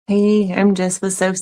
Hey, I'm just was so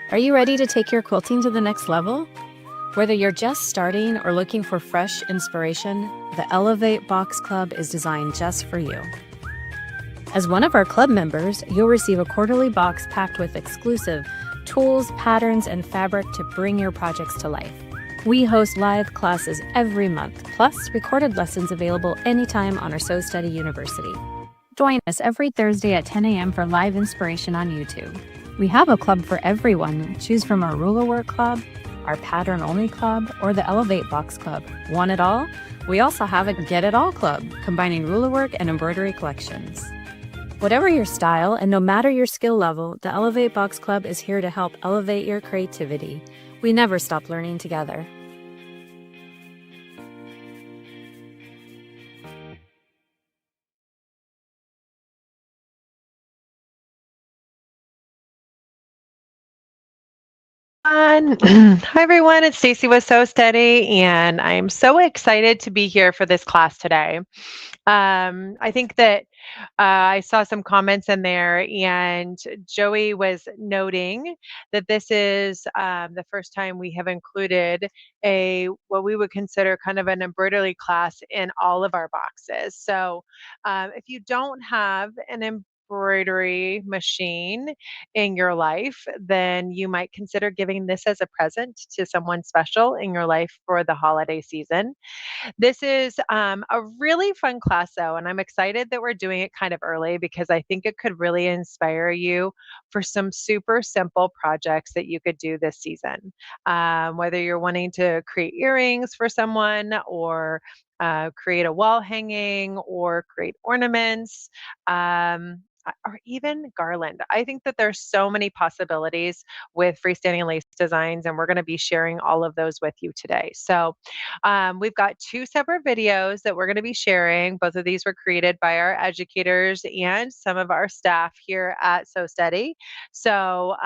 Are you ready to take your quilting to the next level? Whether you're just starting or looking for fresh inspiration, the Elevate Box Club is designed just for you. As one of our club members, you'll receive a quarterly box packed with exclusive tools, patterns, and fabric to bring your projects to life. We host live classes every month, plus recorded lessons available anytime on our Sew Study University. Join us every Thursday at 10 a.m. for live inspiration on YouTube. We have a club for everyone. Choose from our ruler work club, our pattern only club, or the Elevate Box Club. Want it all? We also have a Get It All Club, combining ruler work and embroidery collections. Whatever your style and no matter your skill level, the Elevate Box Club is here to help elevate your creativity. We never stop learning together. Hi everyone, it's Stacy with So Steady, and I'm so excited to be here for this class today. I think that I saw some comments in there, and Joey was noting that this is the first time we have included a what we would consider kind of an embroidery class in all of our boxes. So, if you don't have an embroidery machine in your life, then you might consider giving this as a present to someone special in your life for the holiday season. This is a really fun class, though, and I'm excited that we're doing it kind of early because I think it could really inspire you for some super simple projects that you could do this season. Whether you're wanting to create earrings for someone or create a wall hanging or create ornaments. Or even garland. I think that there's so many possibilities with freestanding lace designs, and we're going to be sharing all of those with you today. So, we've got two separate videos that we're going to be sharing. Both of these were created by our educators and some of our staff here at So Steady. So,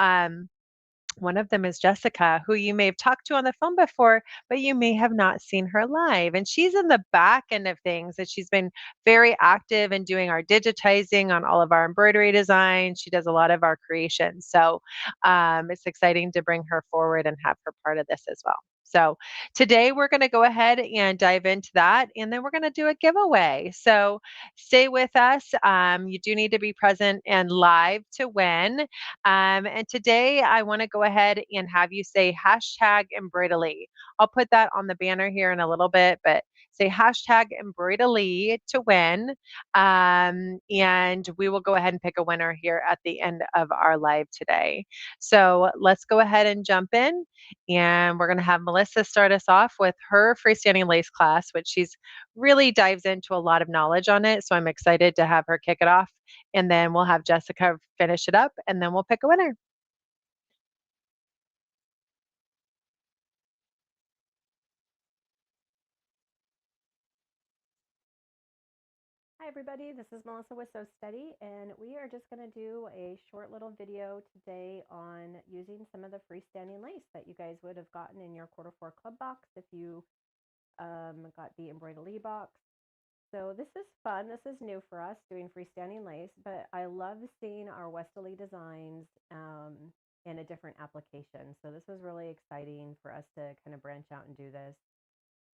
one of them is Jessica, who you may have talked to on the phone before, but you may have not seen her live. And she's in the back end of things, and she's been very active in doing our digitizing on all of our embroidery designs. She does a lot of our creations. So it's exciting to bring her forward and have her part of this as well. So today we're going to go ahead and dive into that, and then we're going to do a giveaway. So stay with us. You do need to be present and live to win. And today I want to go ahead and have you say hashtag embroidery. I'll put that on the banner here in a little bit, but say hashtag embroidery to win. And we will go ahead and pick a winner here at the end of our live today. So let's go ahead and jump in. And we're going to have Melissa start us off with her freestanding lace class, which she's really dives into a lot of knowledge on it. So I'm excited to have her kick it off, and then we'll have Jessica finish it up, and then we'll pick a winner. Hi everybody, this is Melissa with So Steady, and we are just going to do a short little video today on using some of the freestanding lace that you guys would have gotten in your quarter four club box if you got the embroidery box. So this is fun. This is new for us doing freestanding lace, but I love seeing our Westerly designs in a different application. So this was really exciting for us to kind of branch out and do this.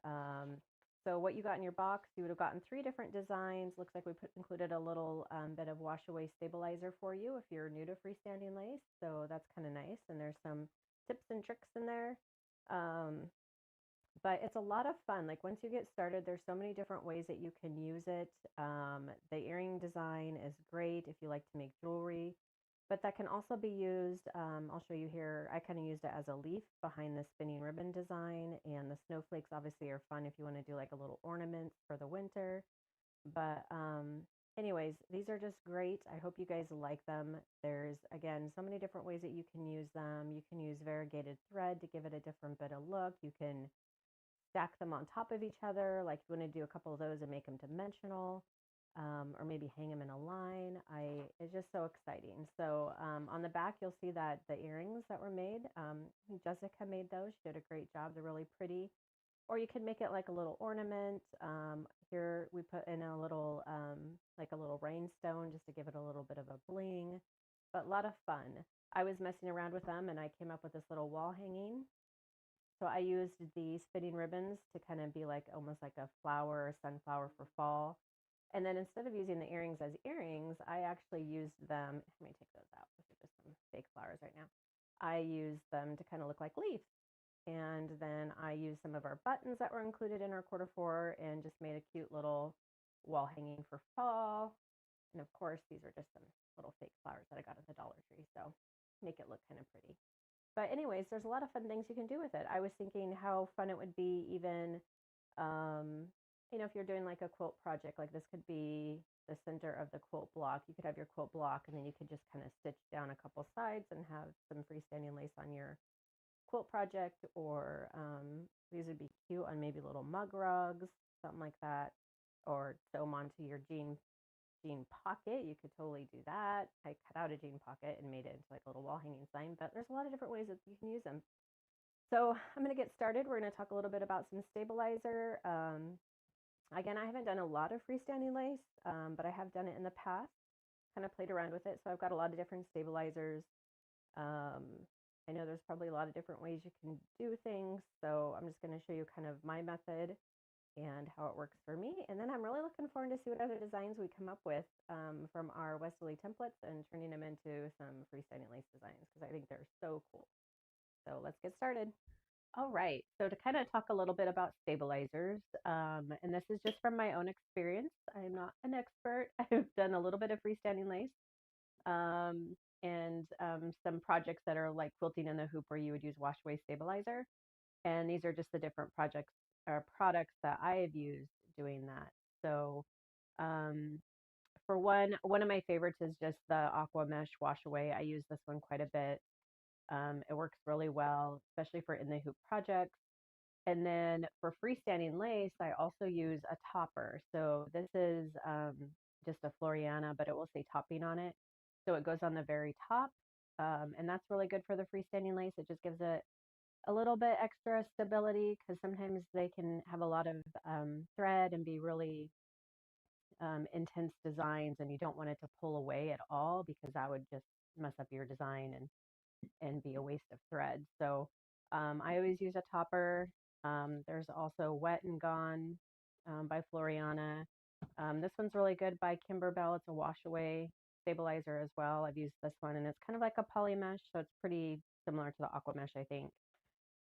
Um, so what you got in your box, you would have gotten three different designs. Looks like we included a little bit of wash away stabilizer for you if you're new to freestanding lace. So that's kind of nice. And there's some tips and tricks in there. Um, but it's a lot of fun. Like once you get started, there's so many different ways that you can use it. The earring design is great if you like to make jewelry, but that can also be used. I'll show you here. I kind of used it as a leaf behind the spinning ribbon design, and the snowflakes obviously are fun if you want to do like a little ornament for the winter. But anyways, these are just great. I hope you guys like them. There's again so many different ways that you can use them. You can use variegated thread to give it a different bit of look. You can stack them on top of each other, like you want to do a couple of those and make them dimensional, or maybe hang them in a line. It's just so exciting. So on the back, you'll see that the earrings that were made, Jessica made those. She did a great job. They're really pretty. Or you can make it like a little ornament. Here we put in a little, like a little rhinestone just to give it a little bit of a bling, but a lot of fun. I was messing around with them and I came up with this little wall hanging. So I used the spinning ribbons to kind of be like almost like a flower, sunflower for fall. And then instead of using the earrings as earrings, I actually used them. Let me take those out. Those are just some fake flowers right now. I used them to kind of look like leaves. And then I used some of our buttons that were included in our quarter four and just made a cute little wall hanging for fall. And of course, these are just some little fake flowers that I got at the Dollar Tree. So make it look kind of pretty. But anyways, there's a lot of fun things you can do with it. I was thinking how fun it would be even, um, if you're doing like a quilt project, like this could be the center of the quilt block. You could have your quilt block and then you could just kind of stitch down a couple sides and have some freestanding lace on your quilt project, or these would be cute on maybe little mug rugs, something like that, or sew them onto your jean jean pocket, you could totally do that. I cut out a jean pocket and made it into like a little wall hanging sign, but there's a lot of different ways that you can use them. So I'm going to get started. We're going to talk a little bit about some stabilizer. Again, I haven't done a lot of freestanding lace, but I have done it in the past, kind of played around with it. So I've got a lot of different stabilizers. I know there's probably a lot of different ways you can do things. So I'm just going to show you kind of my method and how it works for me. And then I'm really looking forward to see what other designs we come up with from our Westerly templates and turning them into some freestanding lace designs because I think they're so cool. So let's get started. All right, so to kind of talk a little bit about stabilizers, and this is just from my own experience. I'm not an expert. I've done a little bit of freestanding lace and some projects that are like quilting in the hoop where you would use wash away stabilizer. And these are just the different projects or products that I have used doing that. So for one of my favorites is just the Aqua Mesh Wash Away. I use this one quite a bit. It works really well, especially for in the hoop projects. And then for freestanding lace, I also use a topper. So this is just a Floriana, but it will say topping on it. So it goes on the very top. And that's really good for the freestanding lace. It just gives it a little bit extra stability because sometimes they can have a lot of thread and be really intense designs, and you don't want it to pull away at all because that would just mess up your design and be a waste of thread. So I always use a topper. There's also Wet and Gone by Floriana. This one's really good by Kimberbell. It's a wash away stabilizer as well. I've used this one and it's kind of like a poly mesh, so it's pretty similar to the Aqua Mesh, I think.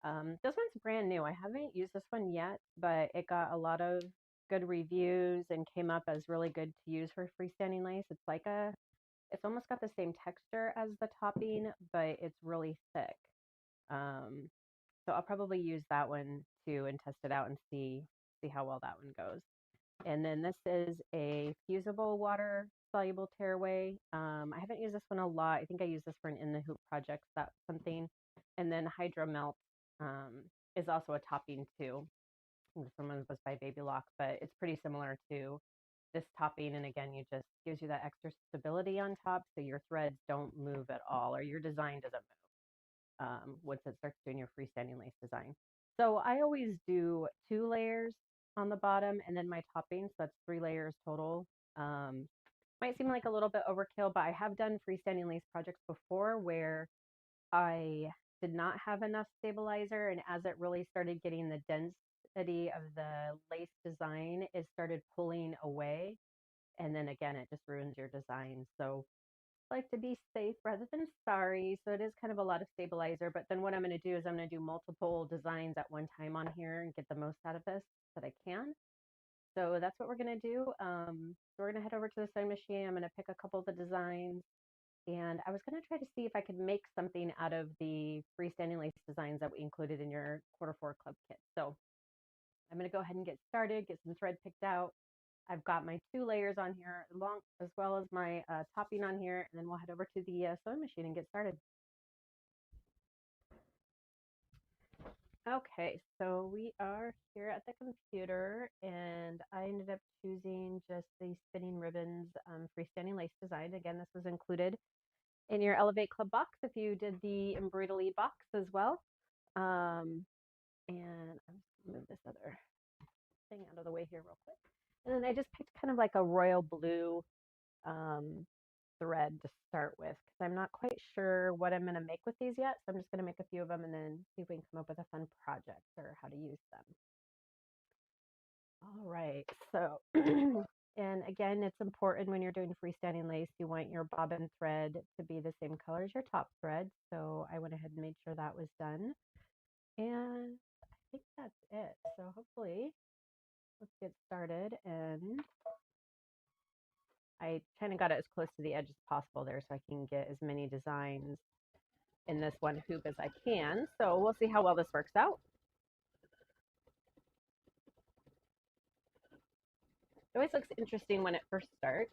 This one's brand new. I haven't used this one yet, but it got a lot of good reviews and came up as really good to use for freestanding lace. It's almost got the same texture as the topping, but it's really thick. So I'll probably use that one too and test it out and see how well that one goes. And then this is a fusible water soluble tearaway. I haven't used this one a lot. I think I used this for an in the hoop project. That's something. And then Hydro Melt is also a topping too. This one was by Baby Lock, but it's pretty similar to this topping. And again, you just gives you that extra stability on top so your threads don't move at all or your design doesn't move once it starts doing your freestanding lace design. So I always do 2 layers on the bottom and then my topping. So that's 3 layers total. Might seem like a little bit overkill, but I have done freestanding lace projects before where I did not have enough stabilizer, and as it really started getting the density of the lace design, it started pulling away, and then again, it just ruins your design. So I like to be safe rather than sorry. So it is kind of a lot of stabilizer, but then what I'm going to do is I'm going to do multiple designs at one time on here and get the most out of this that I can. So that's what we're going to do. So we're going to head over to the sewing machine. I'm going to pick a couple of the designs. And I was going to try to see if I could make something out of the freestanding lace designs that we included in your Q4 club kit. So I'm going to go ahead and get started, get some thread picked out. I've got my 2 layers on here, along as well as my topping on here, and then we'll head over to the sewing machine and get started. Okay, so we are here at the computer, and I ended up choosing just the spinning ribbons freestanding lace design. Again, this was included in your Elevate Club box if you did the embroidery box as well. And I'm just gonna move this other thing out of the way here real quick. And then I just picked kind of like a royal blue thread to start with because I'm not quite sure what I'm going to make with these yet. So I'm just going to make a few of them and then see if we can come up with a fun project or how to use them. All right, so and again, it's important when you're doing freestanding lace, you want your bobbin thread to be the same color as your top thread. So I went ahead and made sure that was done. And I think that's it. So hopefully, let's get started. And I kind of got it as close to the edge as possible there so I can get as many designs in this one hoop as I can. So we'll see how well this works out. It always looks interesting when it first starts.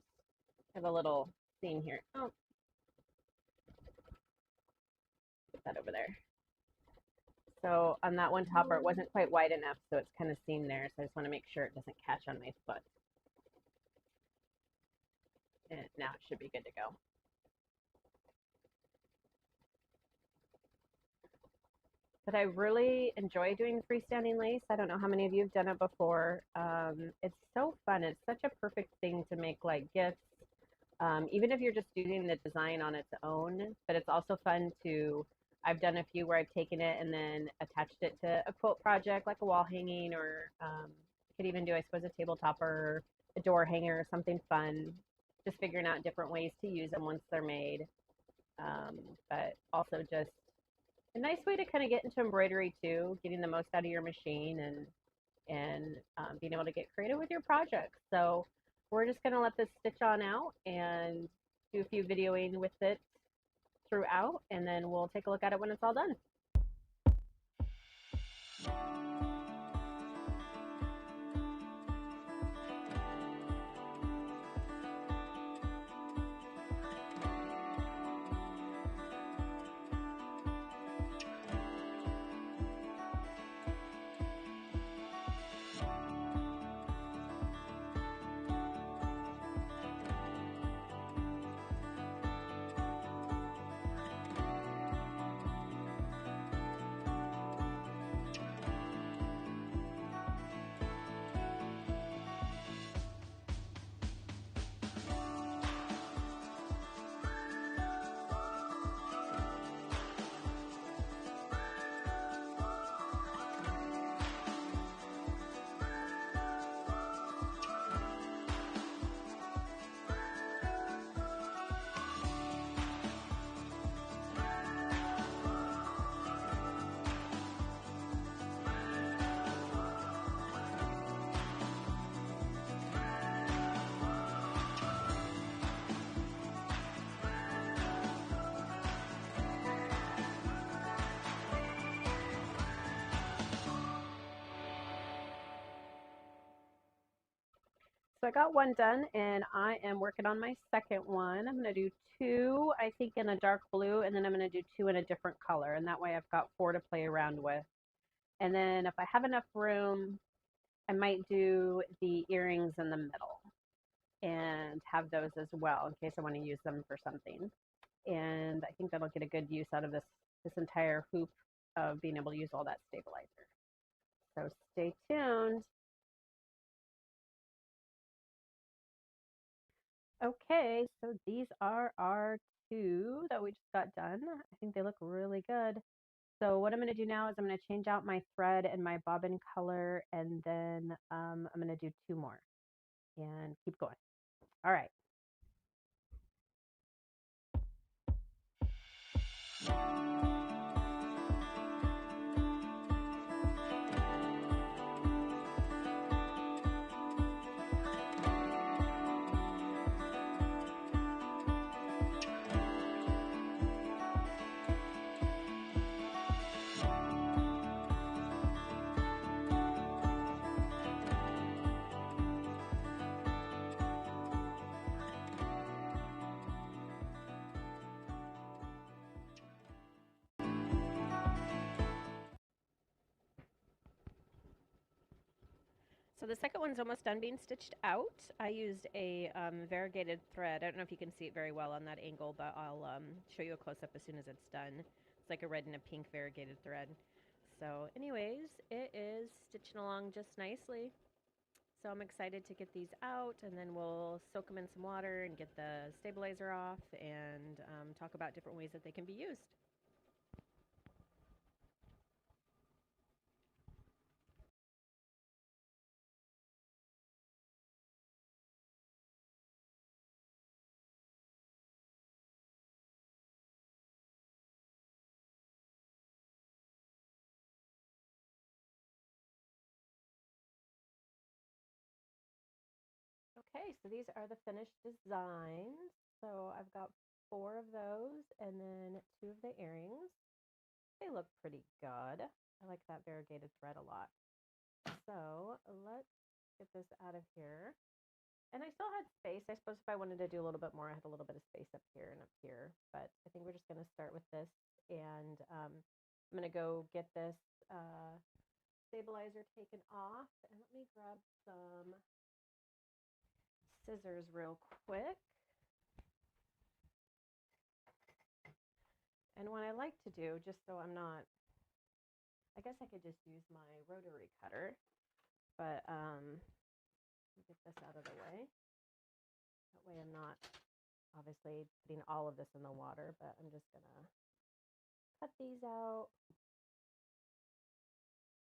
I have a little seam here. Oh, put that over there. So on that one topper, it wasn't quite wide enough, so it's kind of seamed there. So I just want to make sure it doesn't catch on my foot. and now it should be good to go. But I really enjoy doing freestanding lace. I don't know how many of you have done it before. It's so fun. It's such a perfect thing to make like gifts, even if you're just doing the design on its own. But it's also fun to, I've done a few where I've taken it and then attached it to a quilt project like a wall hanging, or could even do, I suppose, a table topper, a door hanger, or something fun. Just figuring out different ways to use them once they're made. But also just a nice way to kind of get into embroidery too, getting the most out of your machine and being able to get creative with your projects. So we're just going to let this stitch on out and do a few videoing with it throughout, and then we'll take a look at it when it's all done. So I got one done and I am working on my second one. I'm going to do two, I think, in a dark blue, and then I'm going to do two in a different color. And that way I've got four to play around with. And then if I have enough room, I might do the earrings in the middle and have those as well in case I want to use them for something. And I think that'll get a good use out of this entire hoop of being able to use all that stabilizer. So stay tuned. Okay, so these are our two that we just got done. I think they look really good. So what I'm going to do now is I'm going to change out my thread and my bobbin color, and then I'm going to do two more and keep going. All right. So the second one's almost done being stitched out. I used a variegated thread. I don't know if you can see it very well on that angle, but I'll show you a close-up as soon as it's done. It's like a red and a pink variegated thread. So anyways, it is stitching along just nicely. So I'm excited to get these out, and then we'll soak them in some water and get the stabilizer off and talk about different ways that they can be used. Okay, so these are the finished designs. So I've got four of those and then two of the earrings. They look pretty good. I like that variegated thread a lot. So let's get this out of here. And I still had space. I suppose if I wanted to do a little bit more, I had a little bit of space up here and up here. But I think we're just going to start with this. And I'm going to go get this stabilizer taken off. And let me grab some scissors real quick. And what I like to do, just so I'm not, I guess I could just use my rotary cutter, but get this out of the way. That way I'm not obviously putting all of this in the water, but I'm just gonna cut these out.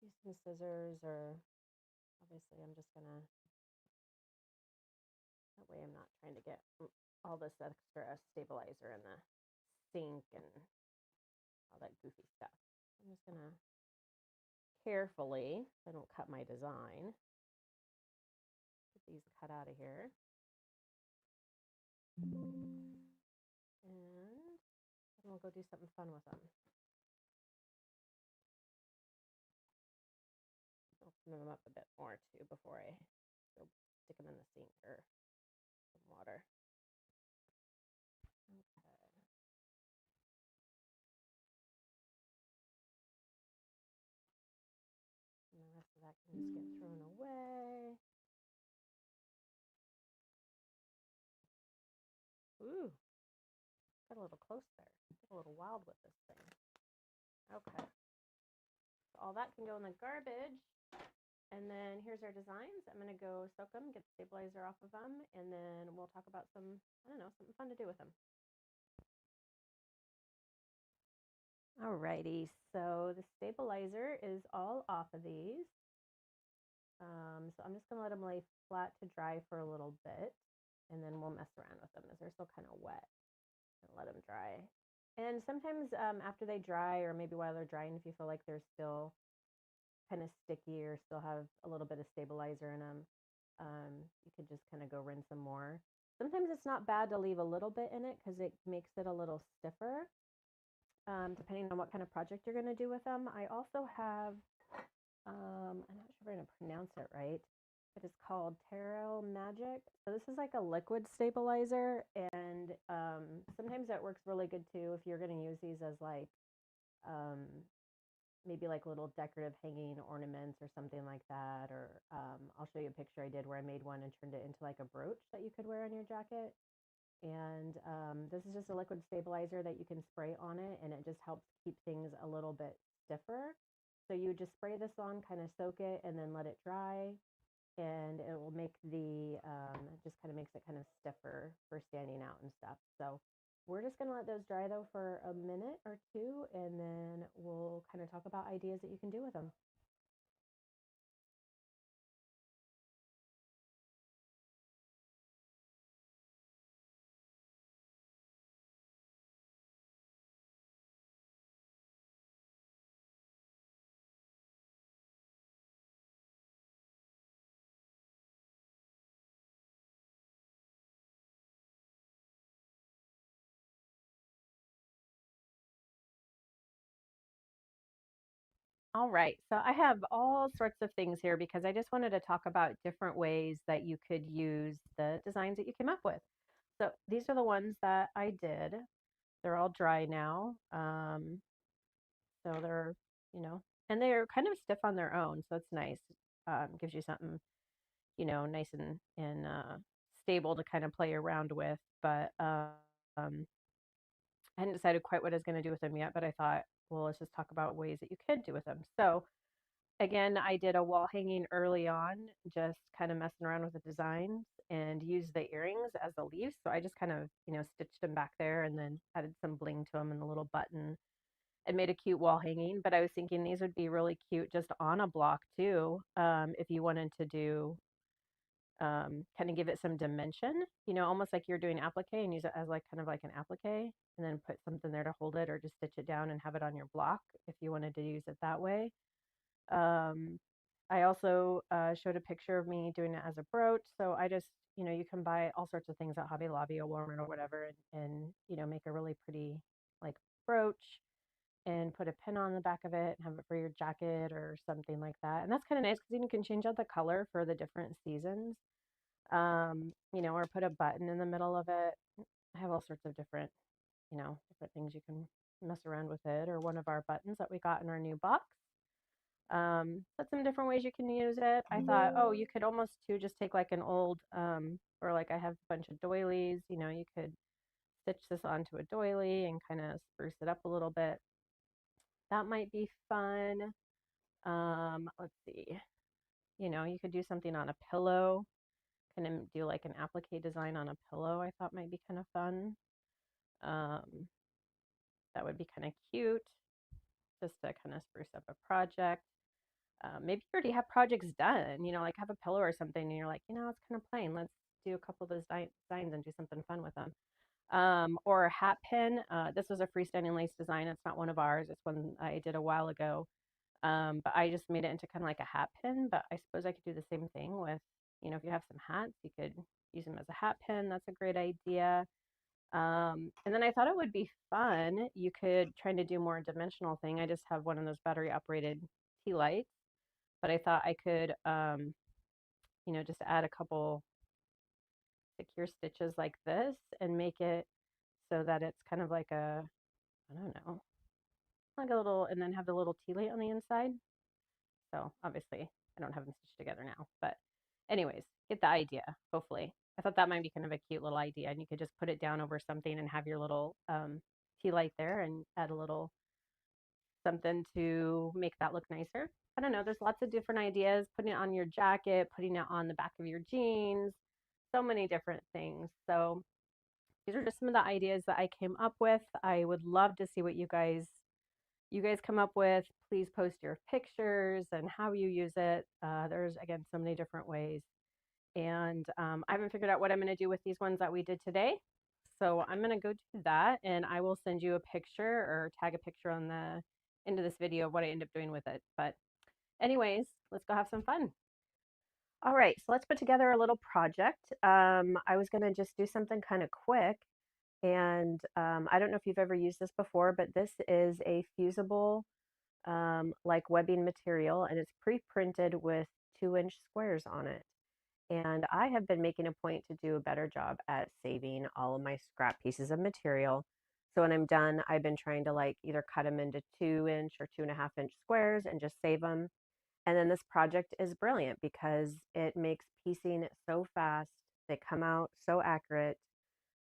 Use some scissors, or obviously I'm just gonna, that way I'm not trying to get all this extra stabilizer in the sink and all that goofy stuff. I'm just gonna carefully, so I don't cut my design, get these cut out of here. And then we'll go do something fun with them. I'll move them up a bit more too before I go stick them in the sink or some water. Okay. And the rest of that can just get thrown away. Ooh, got a little close there. Get a little wild with this thing. Okay. So all that can go in the garbage. And then here's our designs. I'm going to go soak them, get the stabilizer off of them, and then we'll talk about some, I don't know, something fun to do with them. Alrighty, so the stabilizer is all off of these. So I'm just going to let them lay flat to dry for a little bit, and then we'll mess around with them as they're still kind of wet. And let them dry. And sometimes after they dry, or maybe while they're drying, if you feel like they're still kind of sticky or still have a little bit of stabilizer in them, you could just kind of go rinse them more. Sometimes it's not bad to leave a little bit in it because it makes it a little stiffer, depending on what kind of project you're going to do with them. I also have, I'm not sure if I'm going to pronounce it right, but it's called Tarot Magic. So this is like a liquid stabilizer, and sometimes that works really good too if you're going to use these as like maybe like little decorative hanging ornaments or something like that. Or I'll show you a picture I did where I made one and turned it into like a brooch that you could wear on your jacket. And this is just a liquid stabilizer that you can spray on it, and it just helps keep things a little bit stiffer. So you just spray this on, kind of soak it, and then let it dry, and it will make the, it just kind of makes it kind of stiffer for standing out and stuff. So we're just going to let those dry though for a minute or two, and then we'll kind of talk about ideas that you can do with them. All right, so I have all sorts of things here because I just wanted to talk about different ways that you could use the designs that you came up with. So these are the ones that I did. They're all dry now. So they're, you know, and they're kind of stiff on their own, so it's nice. Gives you something, nice and stable to kind of play around with. But I hadn't decided quite what I was going to do with them yet, but I thought, well, let's just talk about ways that you could do with them. So again, I did a wall hanging early on, just kind of messing around with the designs and used the earrings as the leaves. So I just kind of, stitched them back there and then added some bling to them and a little button and made a cute wall hanging. But I was thinking these would be really cute just on a block too, if you wanted to do kind of give it some dimension, almost like you're doing applique and use it as like kind of like an applique, and then put something there to hold it or just stitch it down and have it on your block if you wanted to use it that way. Um, I also showed a picture of me doing it as a brooch. So I just, you can buy all sorts of things at Hobby Lobby or Walmart or whatever, and make a really pretty like brooch and put a pin on the back of it and have it for your jacket or something like that. And that's kind of nice because you can change out the color for the different seasons, or put a button in the middle of it. I have all sorts of different, different things you can mess around with it, or one of our buttons that we got in our new box. But some different ways you can use it. I thought, oh, you could almost too just take like an old, or like I have a bunch of doilies, you could stitch this onto a doily and kind of spruce it up a little bit. That might be fun. Let's see. You could do something on a pillow, kind of do like an applique design on a pillow. I thought might be kind of fun. Um, that would be kind of cute, just to kind of spruce up a project. Maybe you already have projects done, like have a pillow or something, and you're like, it's kind of plain. Let's do a couple of those designs and do something fun with them. Or a hat pin. This was a freestanding lace design. It's not one of ours. It's one I did a while ago. But I just made it into kind of like a hat pin. But I suppose I could do the same thing with, if you have some hats, you could use them as a hat pin. That's a great idea. And then I thought it would be fun. You could try to do more dimensional thing. I just have one of those battery operated tea lights, but I thought I could, just add a couple secure stitches like this and make it so that it's kind of like I don't know, like a little, and then have the little tea light on the inside. So obviously I don't have them stitched together now, but anyways, get the idea, hopefully. I thought that might be kind of a cute little idea, and you could just put it down over something and have your little tea light there and add a little something to make that look nicer. I don't know, there's lots of different ideas, putting it on your jacket, putting it on the back of your jeans, so many different things. So these are just some of the ideas that I came up with. I would love to see what you guys come up with. Please post your pictures and how you use it. There's, again, so many different ways. And I haven't figured out what I'm going to do with these ones that we did today. So I'm going to go do that, and I will send you a picture or tag a picture on the end of this video of what I end up doing with it. But anyways, let's go have some fun. All right, so let's put together a little project. I was going to just do something kind of quick. And I don't know if you've ever used this before, but this is a fusible like webbing material, and it's pre-printed with 2-inch squares on it. And I have been making a point to do a better job at saving all of my scrap pieces of material. So when I'm done, I've been trying to like either cut them into 2-inch or 2.5-inch squares and just save them. And then this project is brilliant because it makes piecing so fast. They come out so accurate.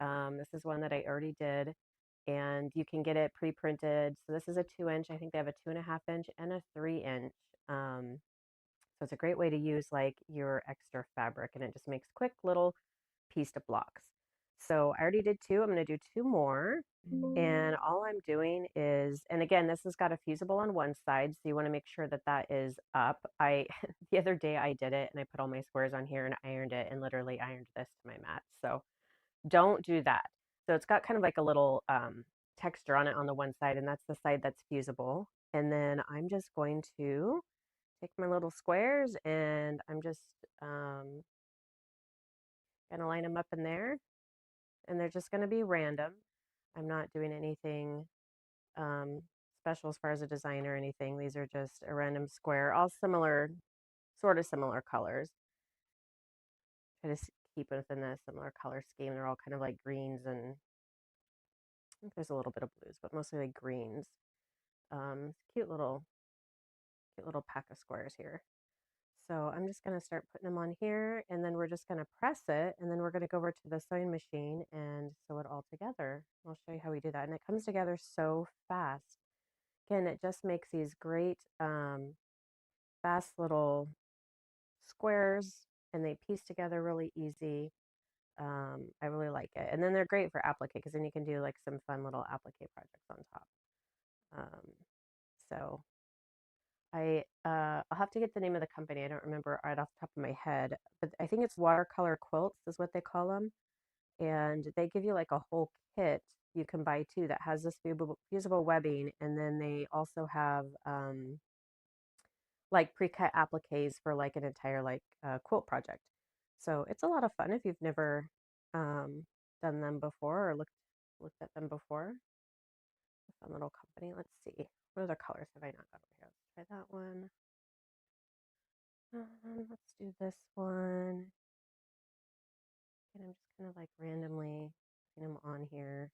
This is one that I already did, and you can get it pre-printed. So this is a 2-inch. I think they have a 2.5-inch and a 3-inch. So it's a great way to use like your extra fabric, and it just makes quick little pieced blocks. So I already did two. I'm going to do two more. And all I'm doing is, and again, this has got a fusible on one side, so you want to make sure that that is up. The other day I did it and I put all my squares on here and ironed it, and literally ironed this to my mat. So don't do that. So it's got kind of like a little texture on it on the one side, and that's the side that's fusible. And then I'm just going to take my little squares, and I'm just going to line them up in there, and they're just going to be random. I'm not doing anything um, special as far as a design or anything. These are just a random square, all similar, sort of similar colors. Try to keep it within a similar color scheme. They're all kind of like greens, and I think there's a little bit of blues, but mostly like greens. Cute little pack of squares here. So I'm just going to start putting them on here, and then we're just going to press it, and then we're going to go over to the sewing machine and sew it all together. I'll show you how we do that, and it comes together so fast. Again, it just makes these great fast little squares, and they piece together really easy. I really like it, and then they're great for applique because then you can do like some fun little applique projects on top. So I'll have to get the name of the company. I don't remember right off the top of my head, but I think it's watercolor quilts is what they call them, and they give you like a whole kit you can buy too that has this fusible webbing, and then they also have like pre-cut appliques for like an entire like quilt project. So it's a lot of fun if you've never done them before or looked at them before. A fun little company. Let's see. What other colors have I not got over here? Let's try that one. Let's do this one. And I'm just kind of like randomly putting them on here.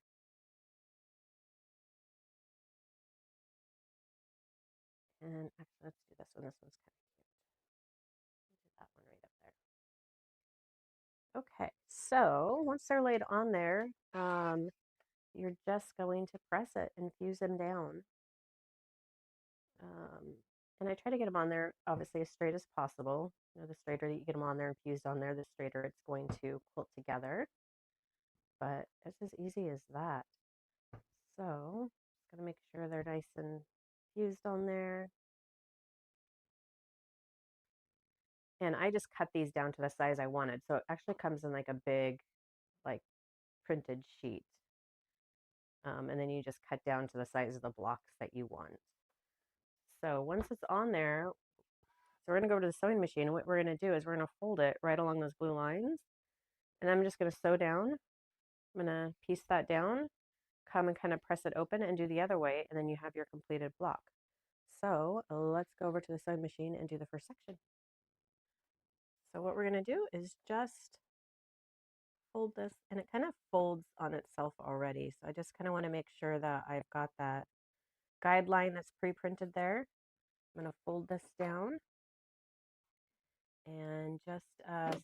And actually, let's do this one. This one's kind of cute. Do that one right up there. Okay, so once they're laid on there, you're just going to press it and fuse them down. Um, and I try to get them on there, obviously, as straight as possible. You know, the straighter that you get them on there and fused on there, the straighter it's going to quilt together. But it's as easy as that. So, just going to make sure they're nice and fused on there. And I just cut these down to the size I wanted. So it actually comes in like a big, like printed sheet. And then you just cut down to the size of the blocks that you want. So once it's on there, so we're going to go to the sewing machine. And what we're going to do is we're going to fold it right along those blue lines. And I'm just going to sew down. I'm going to piece that down, come and kind of press it open and do the other way. And then you have your completed block. So let's go over to the sewing machine and do the first section. So what we're going to do is just fold this, and it kind of folds on itself already. So I just kind of want to make sure that I've got that guideline that's pre-printed there. I'm going to fold this down and just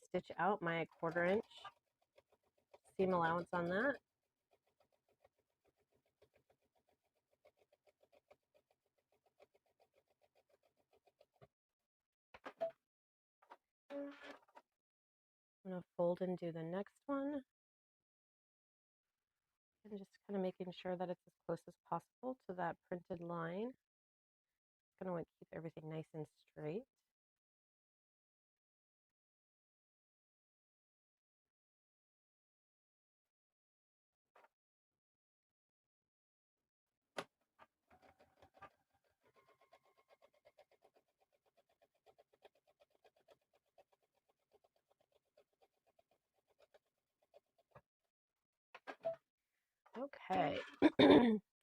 stitch out my 1/4 inch seam allowance on that. I'm going to fold and do the next one. And just kind of making sure that it's as close as possible to that printed line. Going to want to keep everything nice and straight. Okay,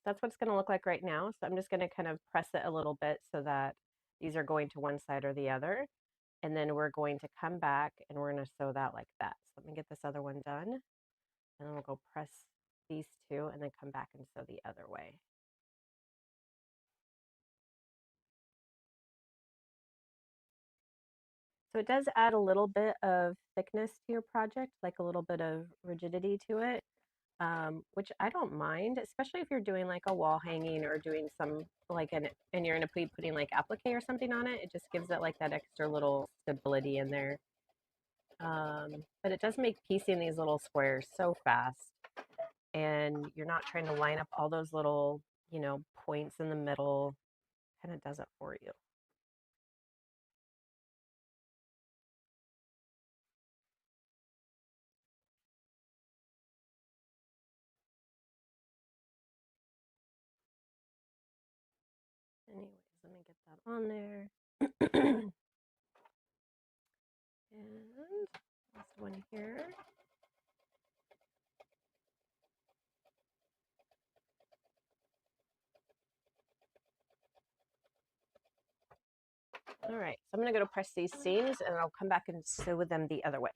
that's what it's going to look like right now. So I'm just going to kind of press it a little bit so that these are going to one side or the other. And then we're going to come back and we're going to sew that like that. So let me get this other one done. And then we'll go press these two and then come back and sew the other way. So it does add a little bit of thickness to your project, like a little bit of rigidity to it. Which I don't mind, especially if you're doing like a wall hanging or doing some like and you're going to be putting like applique or something on it. It just gives it like that extra little stability in there. But it does make piecing these little squares so fast, and you're not trying to line up all those little, points in the middle. Kind of does it for you. Anyways, let me get that on there. And last one here. All right, so I'm going to go to press these seams and I'll come back and sew with them the other way.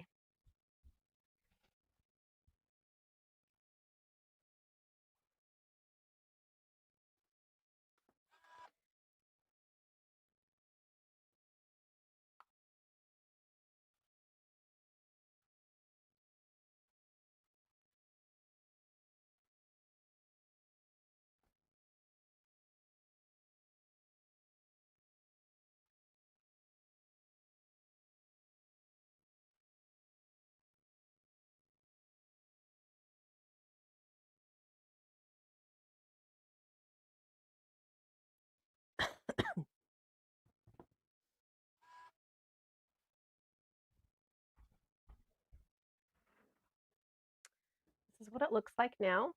This is what it looks like now.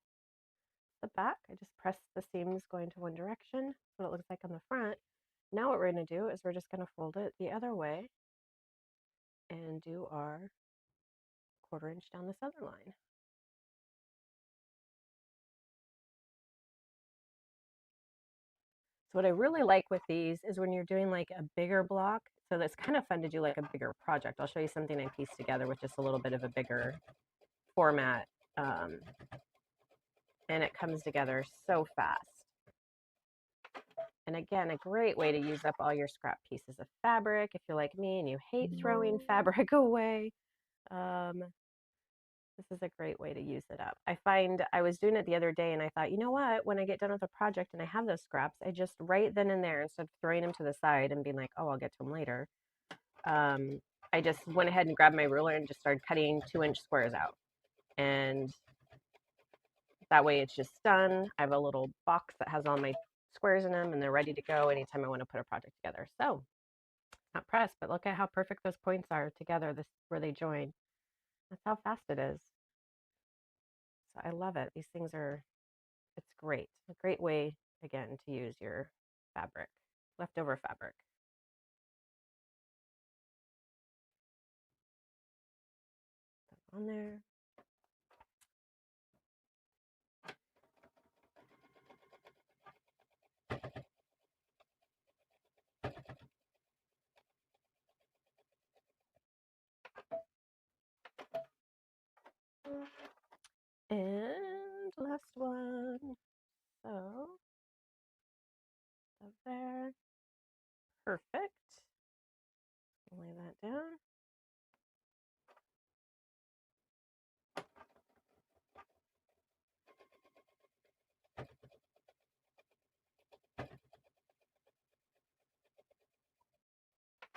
The back, I just press the seams going to one direction. That's what it looks like on the front. Now what we're going to do is we're just going to fold it the other way and do our 1/4 inch down this other line. So what I really like with these is when you're doing like a bigger block, so that's kind of fun to do like a bigger project. I'll show you something I pieced together with just a little bit of a bigger format. And it comes together so fast. And again, a great way to use up all your scrap pieces of fabric if you're like me and you hate throwing fabric away. This is a great way to use it up. I find I was doing it the other day and I thought, you know what? When I get done with a project and I have those scraps, I just right then and there, instead of throwing them to the side and being like, oh, I'll get to them later, um, I just went ahead and grabbed my ruler and just started cutting 2-inch squares out. And that way it's just done. I have a little box that has all my squares in them and they're ready to go anytime I want to put a project together. So not pressed, but look at how perfect those points are together, this where they join. That's how fast it is. So I love it. These things are, it's great. A great way, again, to use your fabric, leftover fabric. Put on there. And last one. So, up there. Perfect. Lay that down.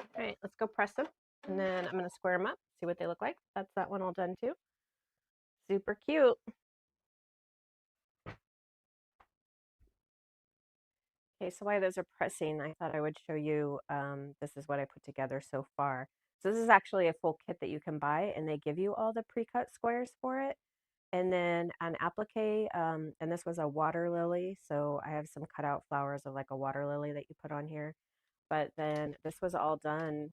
All right, let's go press them. And then I'm going to square them up, see what they look like. That's that one all done too. Super cute. Okay, so while those are pressing, I thought I would show you, this is what I put together so far. So this is actually a full kit that you can buy, and they give you all the pre-cut squares for it. And then an applique, and this was a water lily. So I have some cutout flowers of like a water lily that you put on here. But then this was all done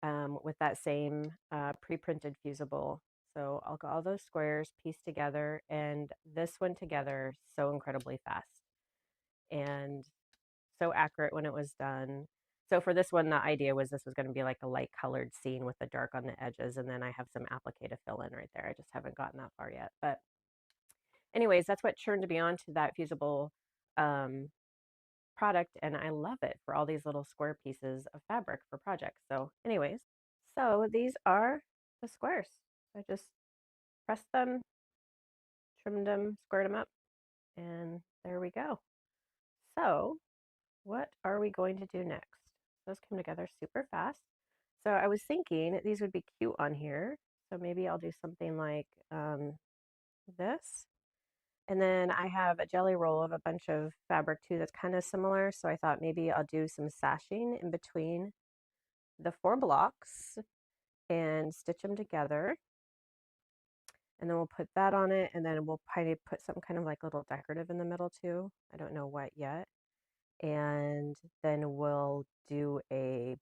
with that same pre-printed fusible. So I'll get all those squares pieced together, and this went together so incredibly fast and so accurate when it was done. So for this one, the idea was this was going to be like a light colored scene with the dark on the edges, and then I have some applique to fill in right there. I just haven't gotten that far yet. But anyways, that's what turned me on to that fusible um, product, and I love it for all these little square pieces of fabric for projects. So anyways, so these are the squares. I just pressed them, trimmed them, squared them up, and there we go. So what are we going to do next? Those come together super fast. So I was thinking these would be cute on here. So maybe I'll do something like this. And then I have a jelly roll of a bunch of fabric too that's kind of similar. So I thought maybe I'll do some sashing in between the 4 blocks and stitch them together. And then we'll put that on it, and then we'll probably put some kind of like little decorative in the middle too. I don't know what yet. And then we'll do a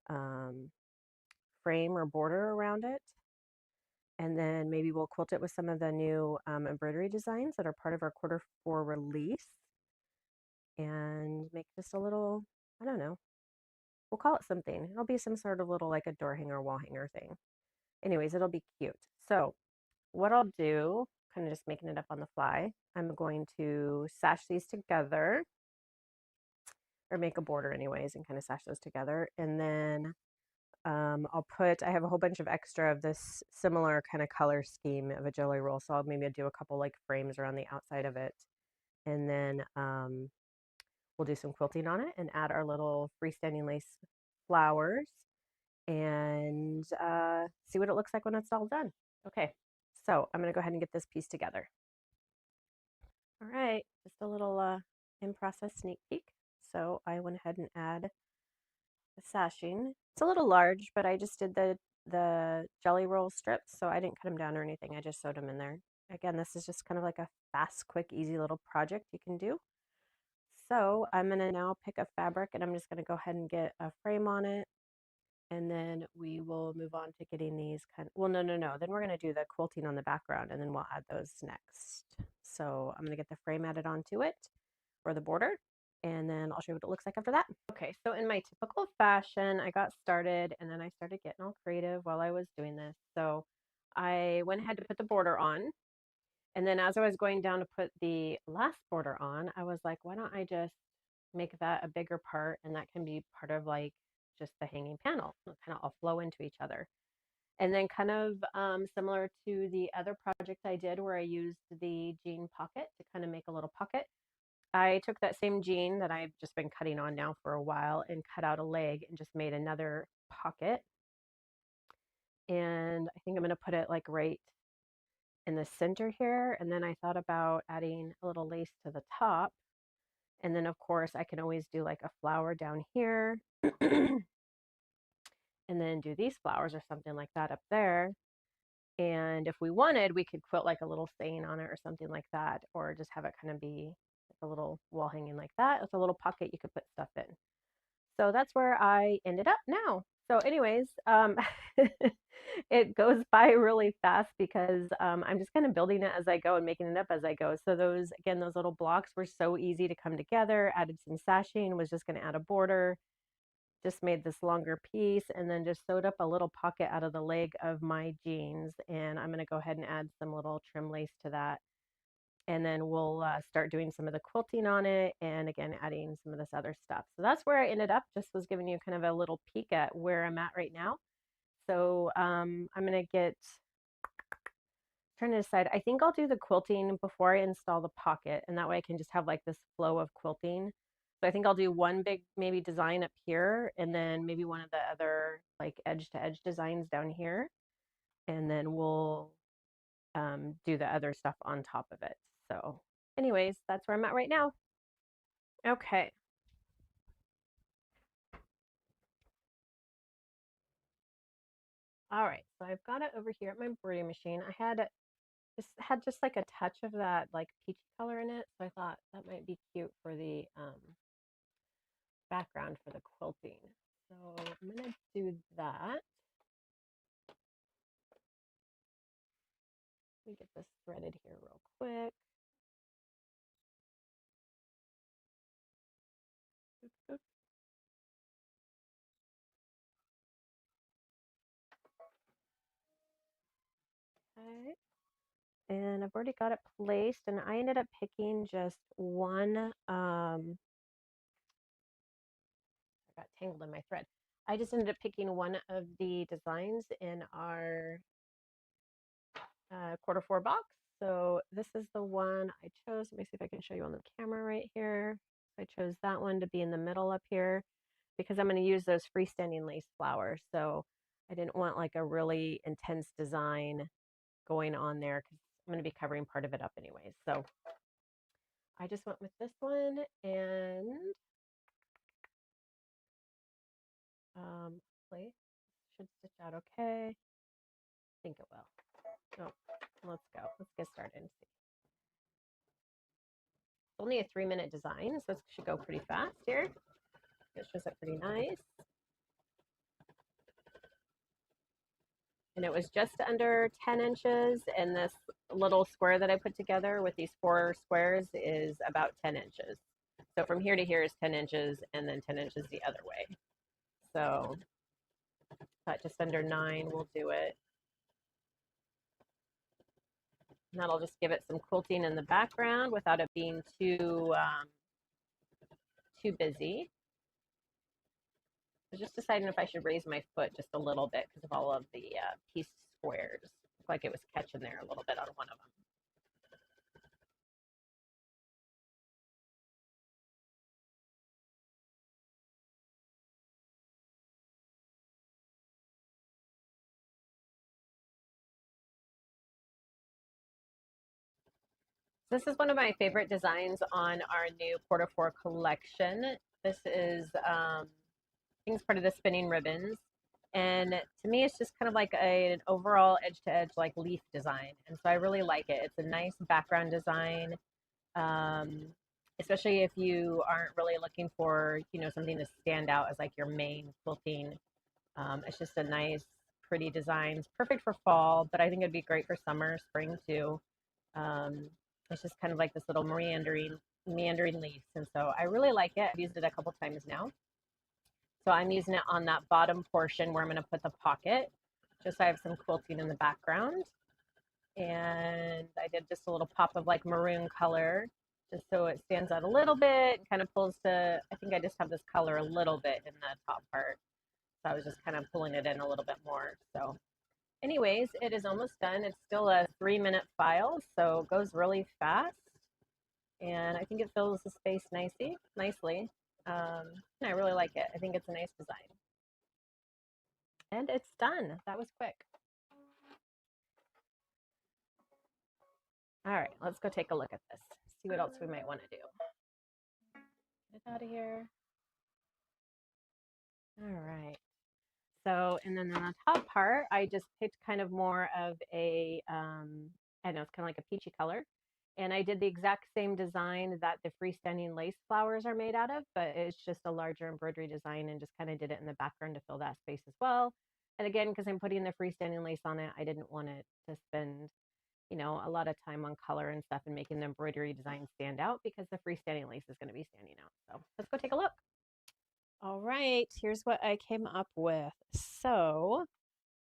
um, frame or border around it. And then maybe we'll quilt it with some of the new embroidery designs that are part of our Q4 release and make just a little, I don't know, we'll call it something. It'll be some sort of little like a door hanger, wall hanger thing. Anyways, it'll be cute. So what I'll do, kind of just making it up on the fly, I'm going to sash these together or make a border anyways and kind of sash those together. And then I have a whole bunch of extra of this similar kind of color scheme of a jelly roll. So I'll maybe do a couple like frames around the outside of it. And then we'll do some quilting on it and add our little freestanding lace flowers and see what it looks like when it's all done. Okay, so I'm going to go ahead and get this piece together. All right, just a little in process sneak peek. So I went ahead and add the sashing. It's a little large, but I just did the jelly roll strips, so I didn't cut them down or anything. I just sewed them in there. Again, this is just kind of like a fast, quick, easy little project you can do. So I'm going to now pick a fabric, and I'm just going to go ahead and get a frame on it. And then we will move on to getting these well, no. Then we're going to do the quilting on the background, and then we'll add those next. So I'm going to get the frame added onto it for the border, and then I'll show you what it looks like after that. Okay, so in my typical fashion, I got started, and then I started getting all creative while I was doing this. So I went ahead to put the border on, and then as I was going down to put the last border on, I was like, why don't I just make that a bigger part, and that can be part of like just the hanging panel. It'll kind of all flow into each other. And then kind of similar to the other project I did where I used the jean pocket to kind of make a little pocket, I took that same jean that I've just been cutting on now for a while and cut out a leg and just made another pocket. And I think I'm going to put it like right in the center here. And then I thought about adding a little lace to the top. And then, of course, I can always do like a flower down here and then do these flowers or something like that up there. And if we wanted, we could put like a little saying on it or something like that, or just have it kind of be like a little wall hanging like that with a little pocket you could put stuff in. So that's where I ended up now. So, anyways, it goes by really fast because I'm just kind of building it as I go and making it up as I go. So those, again, those little blocks were so easy to come together. Added some sashing, was just going to add a border, just made this longer piece, and then just sewed up a little pocket out of the leg of my jeans. And I'm going to go ahead and add some little trim lace to that. And then we'll start doing some of the quilting on it, and again adding some of this other stuff. So that's where I ended up. Just was giving you kind of a little peek at where I'm at right now. So I'm going to get, trying to decide, I think I'll do the quilting before I install the pocket, and that way I can just have like this flow of quilting. So I think I'll do one big maybe design up here, and then maybe one of the other like edge to edge designs down here, and then we'll do the other stuff on top of it. So anyways, that's where I'm at right now. Okay. All right. So I've got it over here at my embroidery machine. I had just like a touch of that like peachy color in it. So I thought that might be cute for the background for the quilting. So I'm going to do that. Let me get this threaded here real quick. Oops, oops. Okay. And I've already got it placed, and I ended up picking just one I got tangled in my thread. I just ended up picking one of the designs in our quarter four box. So this is the one I chose. Let me see if I can show you on the camera right here. I chose that one to be in the middle up here because I'm going to use those freestanding lace flowers. So I didn't want like a really intense design going on there because I'm going to be covering part of it up anyways. So I just went with this one, and hopefully should stitch out okay. I think it will. So let's go. Let's get started and see. It's only a 3-minute design, so it should go pretty fast here. It shows up pretty nice. And it was just under 10 inches, and this little square that I put together with these 4 squares is about 10 inches. So from here to here is 10 inches, and then 10 inches the other way. So just under 9 will do it. And that'll just give it some quilting in the background without it being too busy. I was just deciding if I should raise my foot just a little bit because of all of the piece squares. Looked like it was catching there a little bit on one of them. This is one of my favorite designs on our new quarter four collection. This is, I think it's part of the spinning ribbons. And to me, it's just kind of like an overall edge to edge like leaf design. And so I really like it. It's a nice background design, especially if you aren't really looking for, something to stand out as like your main quilting. It's just a nice, pretty design. It's perfect for fall, but I think it'd be great for summer, spring too. Um, it's just kind of like this little meandering leaf. And so I really like it. I've used it a couple times now. So I'm using it on that bottom portion where I'm going to put the pocket, just so I have some quilting in the background. And I did just a little pop of like maroon color, just so it stands out a little bit, kind of pulls to, I think I just have this color a little bit in the top part. So I was just kind of pulling it in a little bit more. So anyways, it is almost done. It's still a 3-minute file, so it goes really fast. And I think it fills the space nicely. And I really like it. I think it's a nice design. And it's done. That was quick. All right, let's go take a look at this. See what else we might want to do. Get it out of here. All right. So, and then on the top part, I just picked kind of more of a, I don't know, it's kind of like a peachy color. And I did the exact same design that the freestanding lace flowers are made out of, but it's just a larger embroidery design and just kind of did it in the background to fill that space as well. And again, because I'm putting the freestanding lace on it, I didn't want it to spend, a lot of time on color and stuff and making the embroidery design stand out because the freestanding lace is going to be standing out. So let's go take a look. All right, here's what I came up with. So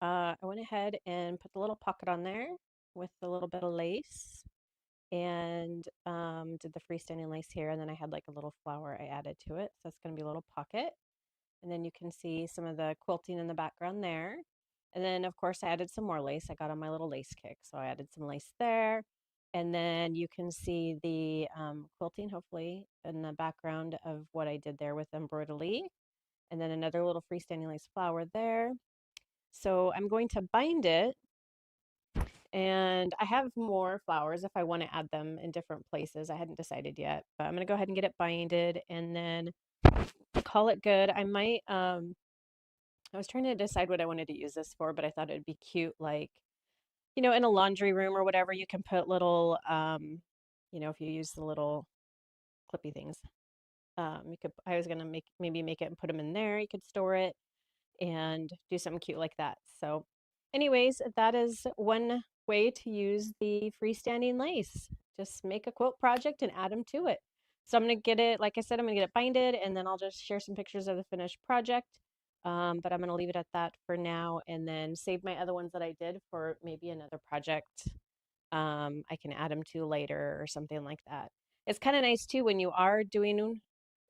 I went ahead and put the little pocket on there with a little bit of lace and did the freestanding lace here. And then I had like a little flower I added to it. So it's going to be a little pocket. And then you can see some of the quilting in the background there. And then, of course, I added some more lace. I got on my little lace kick. So I added some lace there. And then you can see the quilting, hopefully, in the background of what I did there with embroidery. And then another little freestanding lace flower there. So I'm going to bind it. And I have more flowers if I want to add them in different places. I hadn't decided yet, but I'm going to go ahead and get it binded and then call it good. I might, I was trying to decide what I wanted to use this for, but I thought it'd be cute, like, in a laundry room or whatever, you can put little, if you use the little clippy things, I was going to maybe make it and put them in there. You could store it and do something cute like that. So anyways, that is one way to use the freestanding lace. Just make a quilt project and add them to it. So I'm going to get it, like I said, I'm going to get it binded and then I'll just share some pictures of the finished project. But I'm going to leave it at that for now and then save my other ones that I did for maybe another project. I can add them to later or something like that. It's kind of nice too when you are doing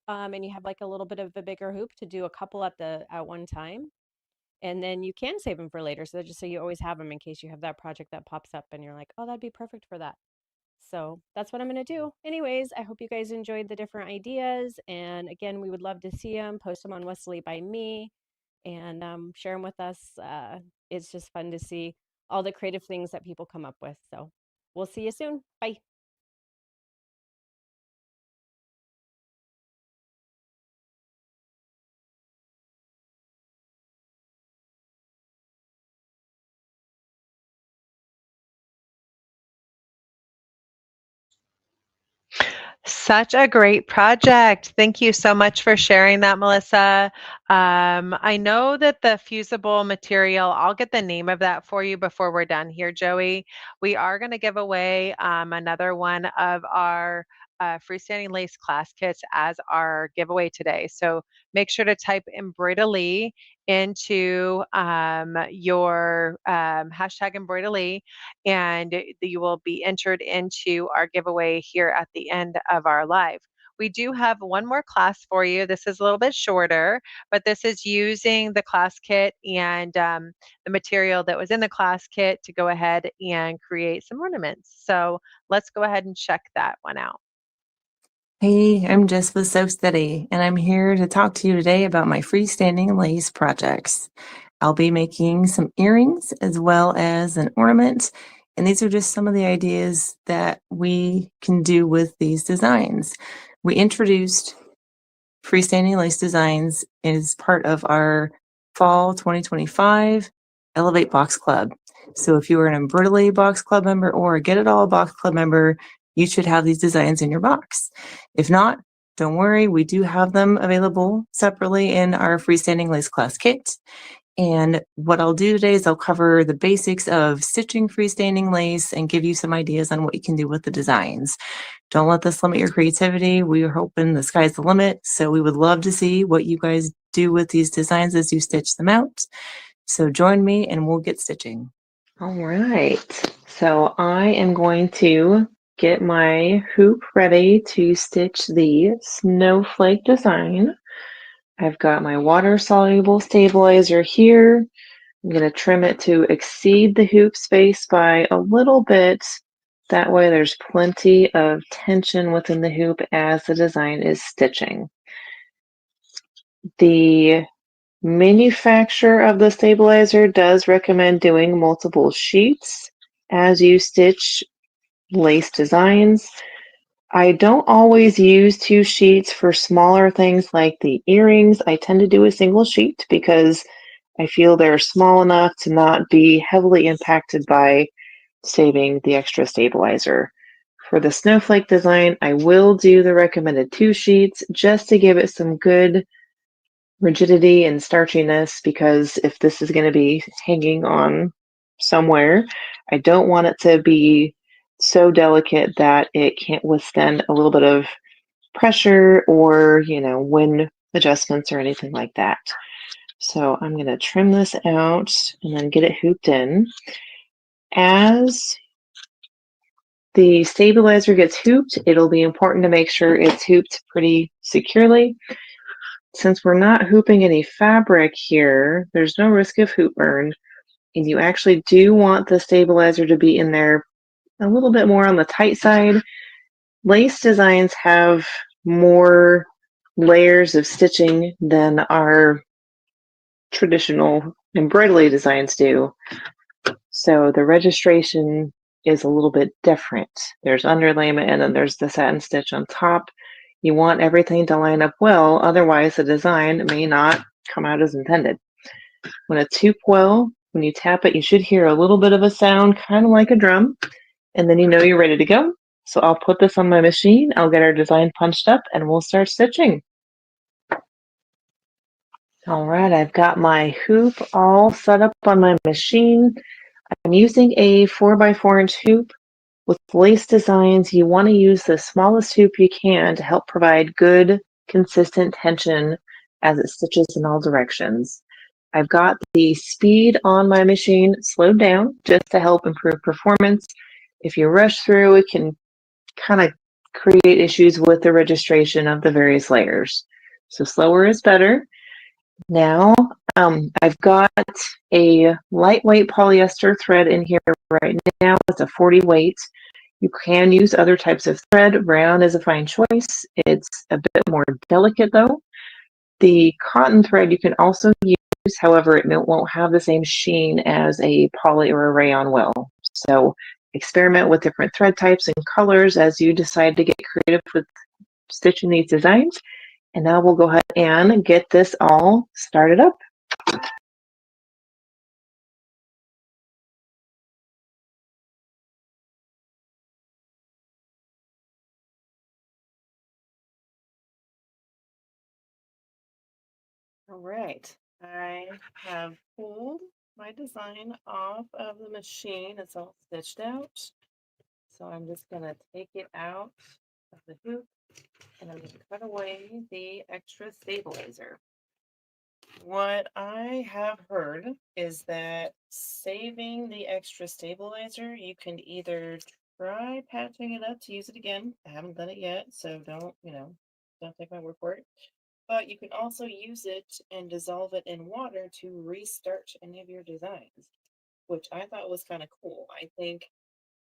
and you have like a little bit of a bigger hoop to do a couple at one time. And then you can save them for later. So just so you always have them in case you have that project that pops up and you're like, oh, that'd be perfect for that. So that's what I'm going to do. Anyways, I hope you guys enjoyed the different ideas. And again, we would love to see them, post them on Wesley by me and share them with us. It's just fun to see all the creative things that people come up with. So we'll see you soon. Bye. Such a great project. Thank you so much for sharing that, Melissa. I know that the fusible material, I'll get the name of that for you before we're done here, Joey. We are going to give away another one of our freestanding lace class kits as our giveaway today. So make sure to type embroidery into your hashtag embroidery and you will be entered into our giveaway here at the end of our live. We do have one more class for you. This is a little bit shorter, but this is using the class kit and the material that was in the class kit to go ahead and create some ornaments. So let's go ahead and check that one out. Hey, I'm Jess with So Steady, and I'm here to talk to you today about my freestanding lace projects. I'll be making some earrings as well as an ornament, and these are just some of the ideas that we can do with these designs. We introduced freestanding lace designs as part of our fall 2025 Elevate Box Club. So if you are an Embroidelee Box Club member or a Get It All Box Club member, you should have these designs in your box. If not, don't worry, we do have them available separately in our freestanding lace class kit. And what I'll do today is I'll cover the basics of stitching freestanding lace and give you some ideas on what you can do with the designs. Don't let this limit your creativity. We are hoping the sky's the limit. So we would love to see what you guys do with these designs as you stitch them out. So join me and we'll get stitching. All right. So I am going to get my hoop ready to stitch the snowflake design. I've got my water soluble stabilizer here. I'm going to trim it to exceed the hoop space by a little bit. That way there's plenty of tension within the hoop as the design is stitching. The manufacturer of the stabilizer does recommend doing multiple sheets as you stitch lace designs. I don't always use 2 sheets for smaller things like the earrings. I tend to do a single sheet because I feel they're small enough to not be heavily impacted by saving the extra stabilizer. For the snowflake design, I will do the recommended 2 sheets just to give it some good rigidity and starchiness, because if this is going to be hanging on somewhere, I don't want it to be so delicate that it can't withstand a little bit of pressure or, wind adjustments or anything like that. So I'm going to trim this out and then get it hooped in. As the stabilizer gets hooped, it'll be important to make sure it's hooped pretty securely. Since we're not hooping any fabric here, there's no risk of hoop burn, and you actually do want the stabilizer to be in there a little bit more on the tight side. Lace designs have more layers of stitching than our traditional embroidery designs do. So the registration is a little bit different. There's underlayment and then there's the satin stitch on top. You want everything to line up well, otherwise the design may not come out as intended. When it's hooped well, when you tap it, you should hear a little bit of a sound, kind of like a drum, and then you know you're ready to go. So I'll put this on my machine, I'll get our design punched up, and we'll start stitching. All right, I've got my hoop all set up on my machine. I'm using a 4x4-inch hoop. With lace designs, you want to use the smallest hoop you can to help provide good, consistent tension as it stitches in all directions. I've got the speed on my machine slowed down just to help improve performance. If you rush through, it can kind of create issues with the registration of the various layers. So slower is better. Now, I've got a lightweight polyester thread in here right now. It's a 40 weight. You can use other types of thread. Rayon is a fine choice. It's a bit more delicate though. The cotton thread you can also use, however, it won't have the same sheen as a poly or a rayon will. So experiment with different thread types and colors as you decide to get creative with stitching these designs. And now we'll go ahead and get this all started up. All right, I have pulled my design off of the machine. It's all stitched out. So I'm just gonna take it out of the hoop and I'm gonna cut away the extra stabilizer. What I have heard is that saving the extra stabilizer, you can either try patching it up to use it again. I haven't done it yet, so don't take my word for it. But you can also use it and dissolve it in water to restart any of your designs, which I thought was kind of cool. I think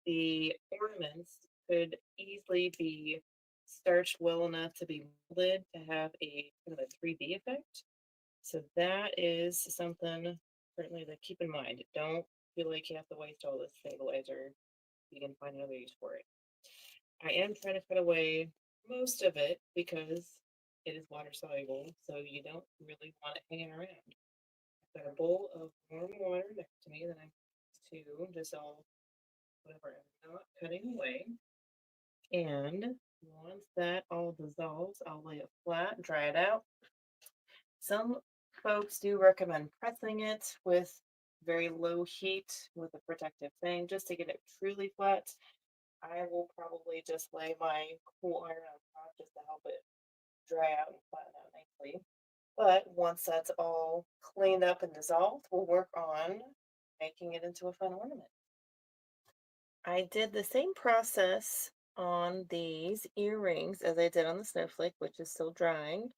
the ornaments could easily be starched well enough to be molded to have a kind of a 3D effect. So that is something certainly to keep in mind. Don't feel like you have to waste all this stabilizer. You can find another use for it. I am trying to cut away most of it because it is water soluble, so you don't really want it hanging around. I've got a bowl of warm water next to me that I'm to dissolve whatever I'm not cutting away. And once that all dissolves, I'll lay it flat, dry it out. Some folks do recommend pressing it with very low heat with a protective thing just to get it truly flat. I will probably just lay my cool iron on top just to help it dry out and flatten out nicely. But once that's all cleaned up and dissolved, we'll work on making it into a fun ornament. I did the same process on these earrings as I did on the snowflake, which is still drying.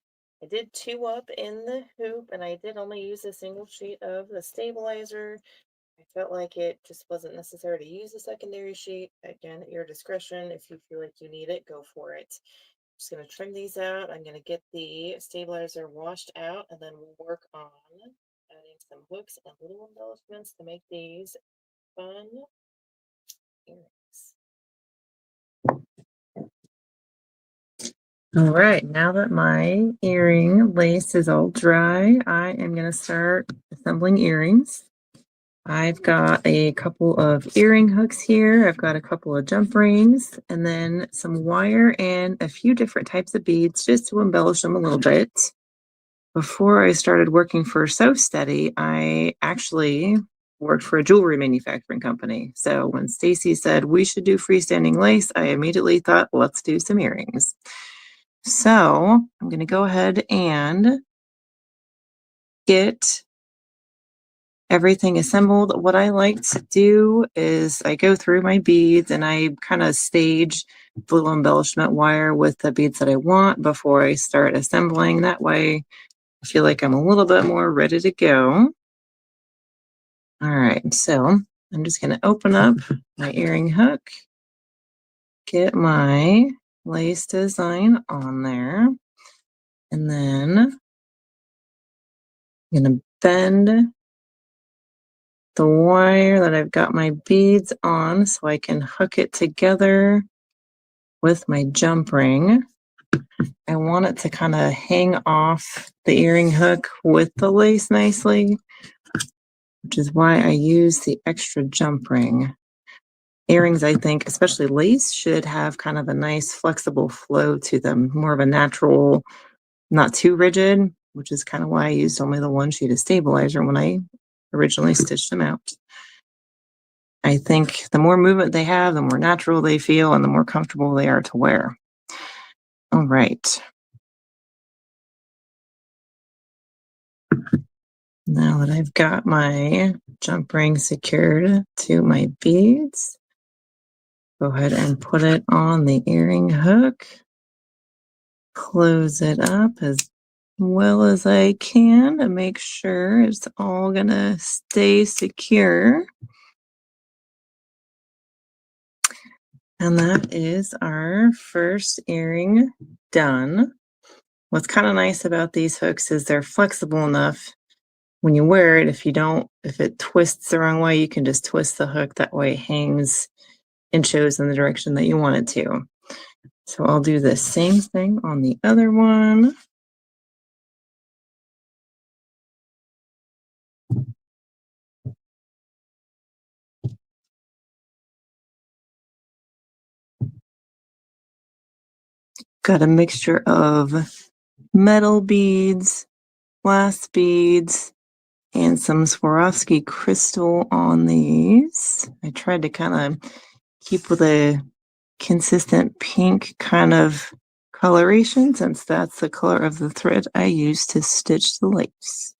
I did two up in the hoop, and I did only use a single sheet of the stabilizer. I felt like it just wasn't necessary to use a secondary sheet. Again, at your discretion. If you feel like you need it, go for it. Just going to trim these out. I'm going to get the stabilizer washed out, and then we'll work on adding some hooks and little embellishments to make these fun earrings. All right, now that my earring lace is all dry, I am going to start assembling earrings. I've got a couple of earring hooks here. I've got a couple of jump rings and then some wire and a few different types of beads just to embellish them a little bit. Before I started working for So Steady, I actually worked for a jewelry manufacturing company. So when Stacy said we should do freestanding lace, I immediately thought, let's do some earrings. So I'm going to go ahead and get everything assembled. What I like to do is I go through my beads and I kind of stage the little embellishment wire with the beads that I want before I start assembling. That way I feel like I'm a little bit more ready to go. All right, so I'm just going to open up my earring hook, get my lace design on there, and then I'm going to bend the wire that I've got my beads on so I can hook it together with my jump ring. I want it to kind of hang off the earring hook with the lace nicely, which is why I use the extra jump ring. Earrings, I think, especially lace, should have kind of a nice flexible flow to them, more of a natural, not too rigid, which is kind of why I used only the one sheet of stabilizer when I originally stitched them out. I think the more movement they have, the more natural they feel and the more comfortable they are to wear. All right. Now that I've got my jump ring secured to my beads, go ahead and put it on the earring hook. Close it up as well as I can to make sure it's all gonna stay secure. And that is our first earring done. What's kind of nice about these hooks is they're flexible enough when you wear it. If it twists the wrong way, you can just twist the hook. That way it hangs and shows in the direction that you want it to. So I'll do the same thing on the other one. Got a mixture of metal beads, glass beads, and some Swarovski crystal on these. I tried to kind of keep with a consistent pink kind of coloration since that's the color of the thread I use to stitch the lace.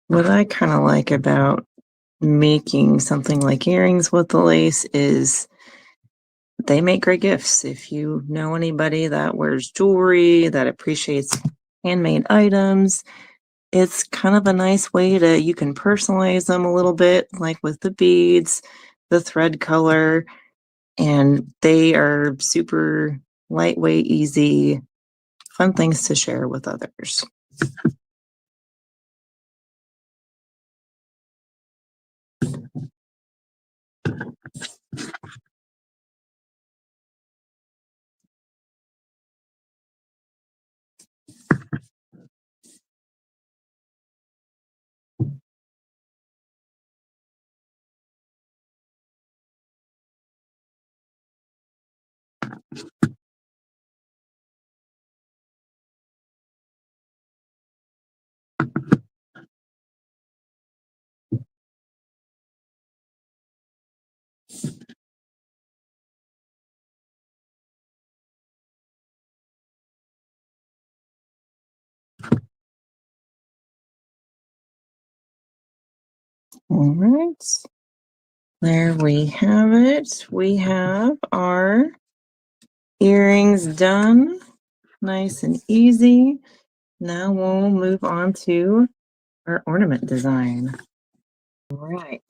What I kind of like about making something like earrings with the lace is they make great gifts. If you know anybody that wears jewelry, that appreciates handmade items, it's kind of a nice way to, you can personalize them a little bit, like with the beads, the thread color, and they are super lightweight, easy, fun things to share with others. All right. There we have it. We have our earrings done. Nice and easy. Now we'll move on to our ornament design. All right.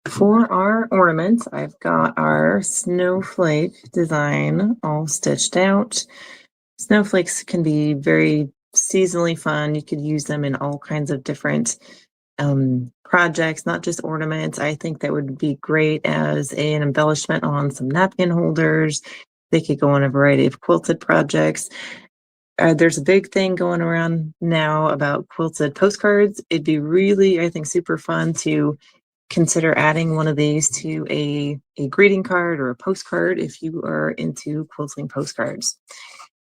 For our ornaments, I've got our snowflake design all stitched out. Snowflakes can be very seasonally fun. You could use them in all kinds of different projects, not just ornaments. I think that would be great as an embellishment on some napkin holders. They could go on a variety of quilted projects. There's a big thing going around now about quilted postcards. It'd be really, I think, super fun to consider adding one of these to a greeting card or a postcard if you are into quilting postcards.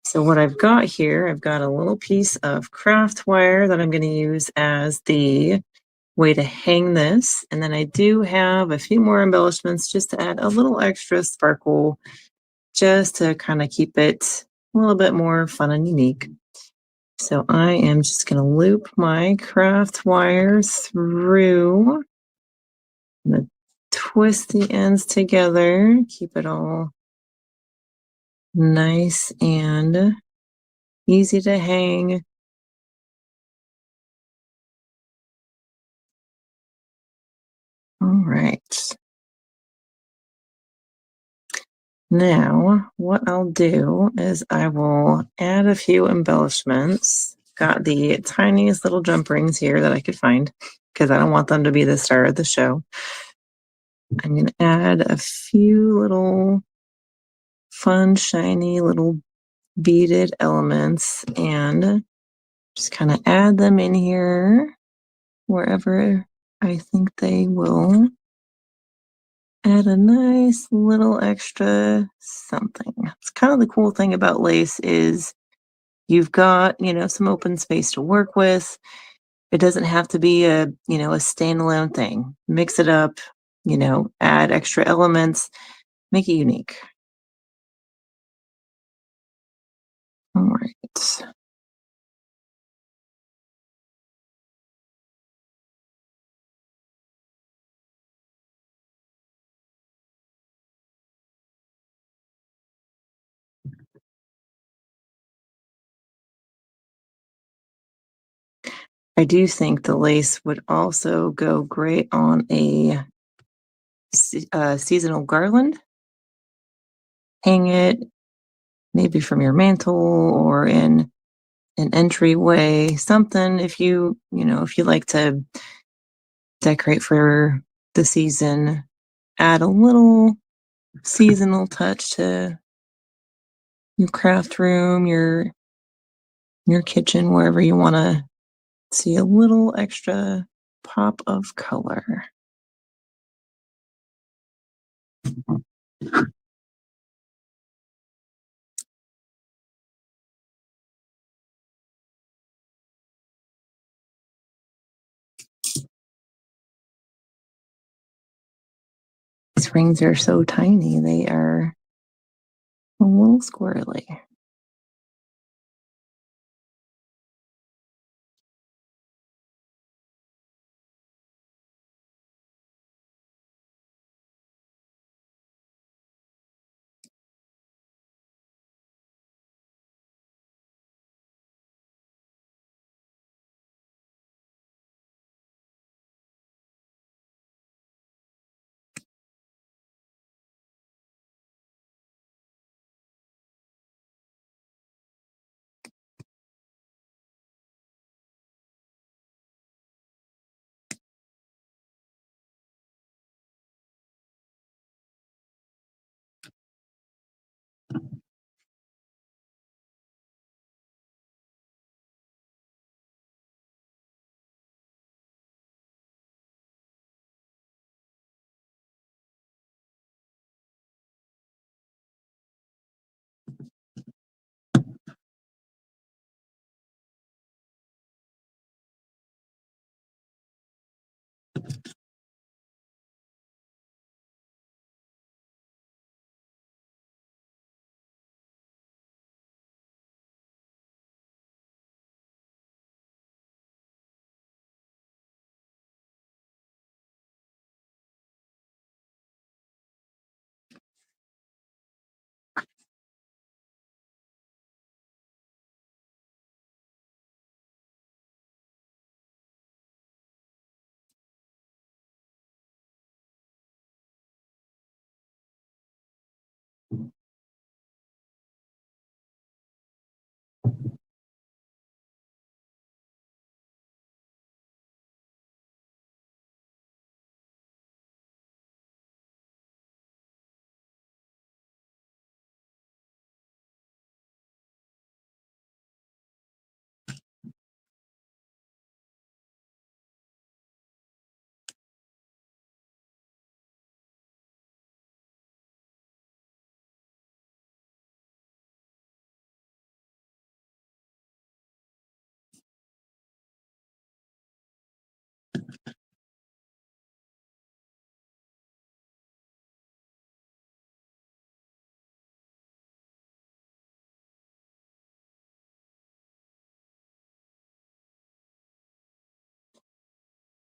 So what I've got here, I've got a little piece of craft wire that I'm going to use as the way to hang this. And then I do have a few more embellishments just to add a little extra sparkle, just to kind of keep it a little bit more fun and unique. So I am just going to loop my craft wire through. I'm going to twist the ends together, keep it all nice and easy to hang. All right. Now, what I'll do is I will add a few embellishments. Got the tiniest little jump rings here that I could find because I don't want them to be the star of the show. I'm going to add a few little fun, shiny little beaded elements and just kind of add them in here wherever I think they will add a nice little extra something. It's kind of the cool thing about lace is you've got, some open space to work with. It doesn't have to be a standalone thing. Mix it up, add extra elements, make it unique. All right. I do think the lace would also go great on a seasonal garland. Hang it maybe from your mantle or in an entryway, something if you like to decorate for the season, add a little seasonal touch to your craft room, your kitchen, wherever you want to see a little extra pop of color. These rings are so tiny, they are a little squirrely.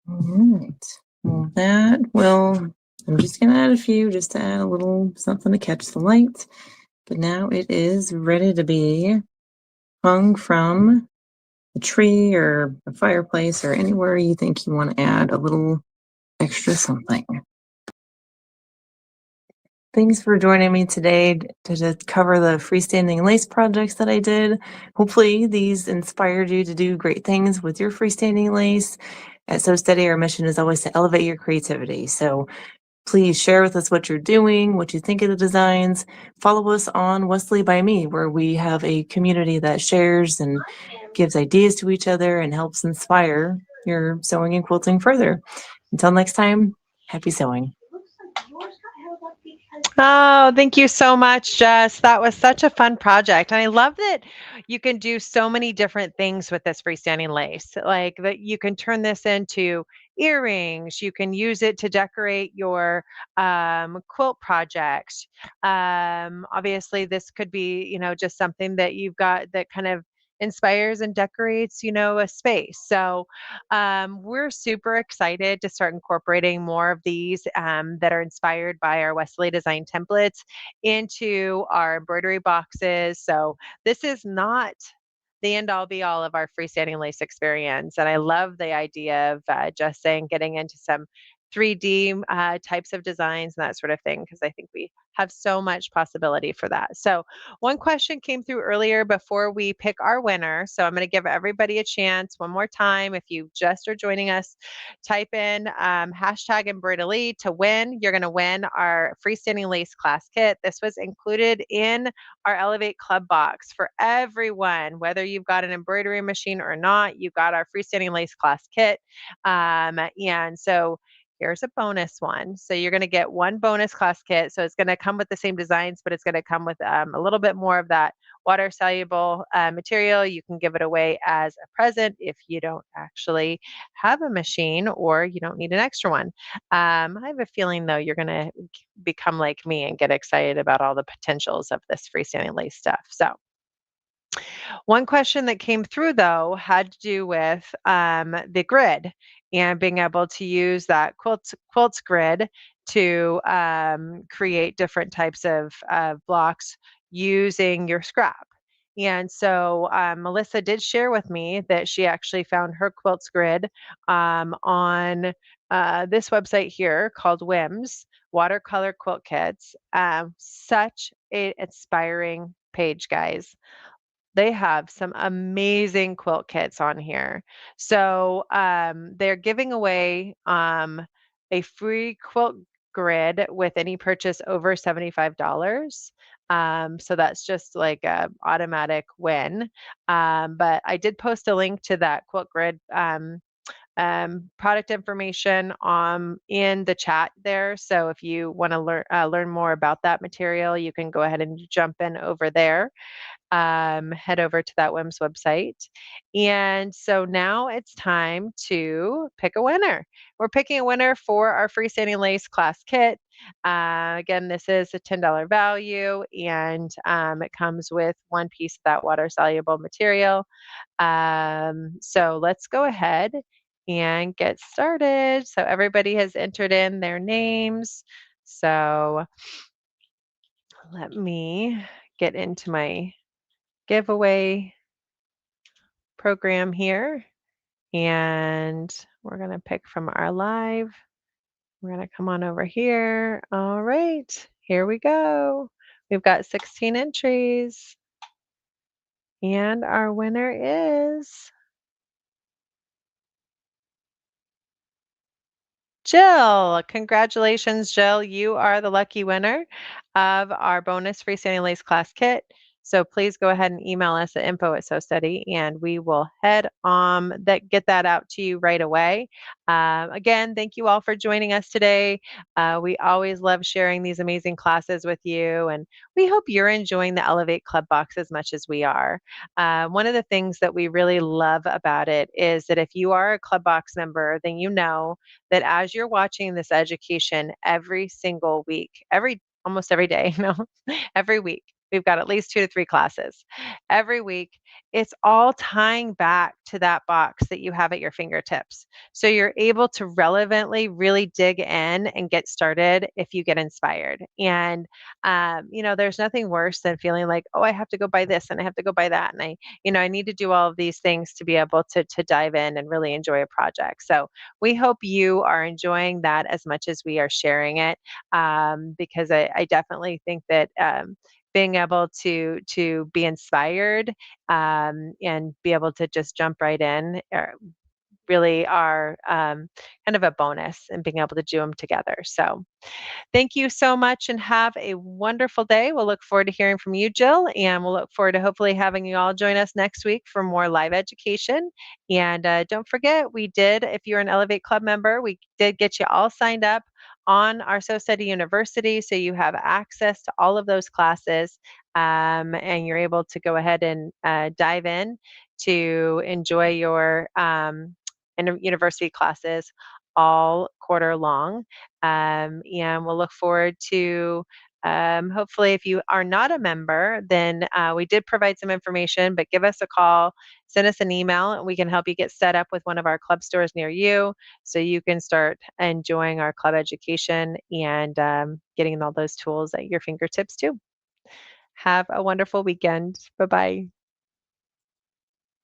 All right. Well, I'm just going to add a few just to add a little something to catch the light. But now it is ready to be hung from a tree or a fireplace or anywhere you think you want to add a little extra something. Thanks for joining me today to cover the freestanding lace projects that I did. Hopefully these inspired you to do great things with your freestanding lace. At So Steady, our mission is always to elevate your creativity. So please share with us what you're doing, what you think of the designs. Follow us on Wesley by Me, where we have a community that shares and gives ideas to each other and helps inspire your sewing and quilting further. Until next time, happy sewing. Oh, thank you so much, Jess. That was such a fun project. And I love that you can do so many different things with this freestanding lace. Like that you can turn this into earrings, you can use it to decorate your quilt projects. Obviously, this could be, just something that you've got that kind of inspires and decorates, a space. So we're super excited to start incorporating more of these that are inspired by our Wesley design templates into our embroidery boxes. So this is not the end all be all of our freestanding lace experience. And I love the idea of just saying getting into some 3D types of designs and that sort of thing, because I think we have so much possibility for that. So, one question came through earlier before we pick our winner. So, I'm going to give everybody a chance one more time. If you just are joining us, type in hashtag embroidery to win. You're going to win our freestanding lace class kit. This was included in our Elevate Club box for everyone, whether you've got an embroidery machine or not. You got our freestanding lace class kit. And so here's a bonus one. So you're going to get one bonus class kit. So it's going to come with the same designs, but it's going to come with a little bit more of that water soluble material. You can give it away as a present if you don't actually have a machine or you don't need an extra one. I have a feeling though you're going to become like me and get excited about all the potentials of this freestanding lace stuff. So one question that came through, though, had to do with the grid and being able to use that quilts grid to create different types of blocks using your scrap. And so Melissa did share with me that she actually found her quilts grid on this website here called WIMS Watercolor Quilt Kits. Such a inspiring page, guys. They have some amazing quilt kits on here. So they're giving away a free quilt grid with any purchase over $75. So that's just like a automatic win. But I did post a link to that quilt grid product information in the chat there. So if you want to learn more about that material, you can go ahead and jump in over there. Head over to that WIMS website. And so now it's time to pick a winner. We're picking a winner for our freestanding lace class kit. Again, this is a $10 value and it comes with one piece of that water soluble material. So let's go ahead and get started. So everybody has entered in their names. So let me get into my giveaway program here. And we're going to pick from our live. We're going to come on over here. All right, here we go. We've got 16 entries. And our winner is Jill. Congratulations, Jill. You are the lucky winner of our bonus freestanding lace class kit. So please go ahead and email us at info@SewSteady, and we will get that out to you right away. Again, thank you all for joining us today. We always love sharing these amazing classes with you, and we hope you're enjoying the Elevate Club box as much as we are. One of the things that we really love about it is that if you are a Club Box member, then you know that as you're watching this education every single week, almost every day, no, every week, we've got at least 2 to 3 classes every week. It's all tying back to that box that you have at your fingertips. So you're able to relevantly really dig in and get started if you get inspired. And, there's nothing worse than feeling like, oh, I have to go buy this and I have to go buy that. And I need to do all of these things to be able to dive in and really enjoy a project. So we hope you are enjoying that as much as we are sharing it, because I definitely think that being able to be inspired, and be able to just jump right in, really are, kind of a bonus, and being able to do them together. So thank you so much and have a wonderful day. We'll look forward to hearing from you, Jill, and we'll look forward to hopefully having you all join us next week for more live education. And don't forget, if you're an Elevate Club member, we did get you all signed up on our So Study University, so you have access to all of those classes, and you're able to go ahead and dive in to enjoy your university classes all quarter long. And we'll look forward to, hopefully, if you are not a member, then we did provide some information, but give us a call, send us an email, and we can help you get set up with one of our club stores near you so you can start enjoying our club education and getting all those tools at your fingertips too. Have a wonderful weekend. Bye bye.